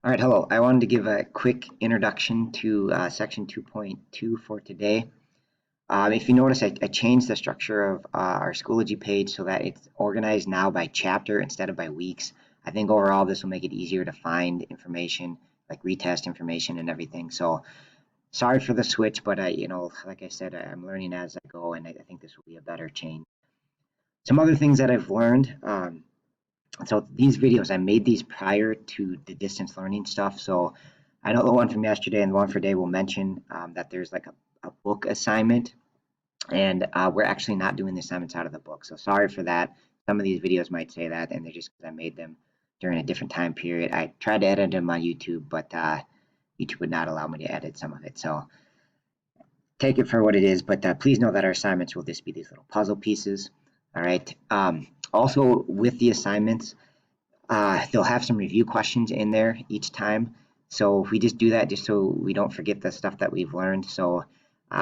All right, hello. I wanted to give a quick introduction to section 2.2 for today. If you notice, I changed the structure of our Schoology page so that it's organized now by chapter instead of by weeks. I think overall this will make it easier to find information, like retest information and everything. So sorry for the switch, but like I said, I'm learning as I go, and I think this will be a better change. Some other things that I've learned. So these videos, I made these prior to the distance learning stuff. So I know the one from yesterday and the one for today will mention that there's like a book assignment, and we're actually not doing the assignments out of the book. So sorry for that. Some of these videos might say that, and they're just because I made them during a different time period. I tried to edit them on YouTube, but YouTube would not allow me to edit some of it. So take it for what it is, but please know that our assignments will just be these little puzzle pieces. All right. Also, with the assignments, they'll have some review questions in there each time. So we just do that just so we don't forget the stuff that we've learned. So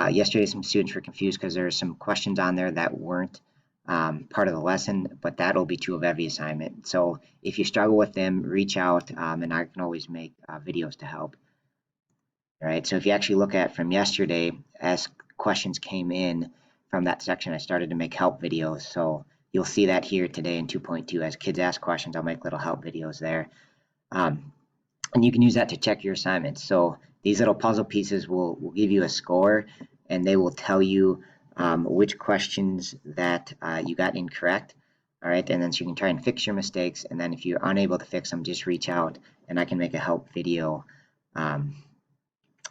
yesterday, some students were confused because there are some questions on there that weren't part of the lesson, but that'll be true of every assignment. So if you struggle with them, reach out, and I can always make videos to help. All right. So if you actually look at from yesterday, as questions came in from that section, I started to make help videos. So you'll see that here today in 2.2. As kids ask questions, I'll make little help videos there. Um, and you can use that to check your assignments. So these little puzzle pieces will give you a score, and they will tell you which questions that you got incorrect. All right, and then so you can try and fix your mistakes. And then if you're unable to fix them, just reach out, and I can make a help video um,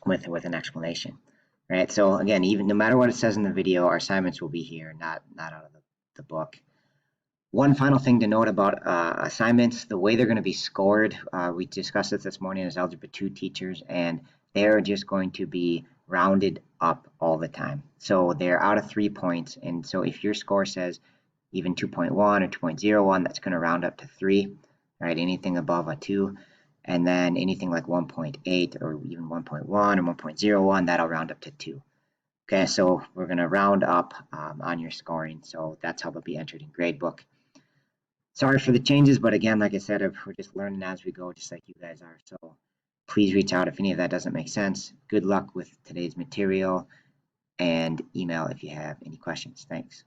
with an explanation. Right. So again, even no matter what it says in the video, our assignments will be here, not out of the book. One final thing to note about assignments, the way they're going to be scored, we discussed this morning as Algebra 2 teachers, and they're just going to be rounded up all the time. So they're out of 3 points, and so if your score says even 2.1 or 2.01, that's going to round up to 3, right? Anything above a 2, and then anything like 1.8 or even 1.1 or 1.01, that'll round up to 2. Okay, so we're going to round up on your scoring, so that's how they'll be entered in gradebook. Sorry for the changes, but again, like I said, we're just learning as we go, just like you guys are. So please reach out if any of that doesn't make sense. Good luck with today's material, and email if you have any questions. Thanks.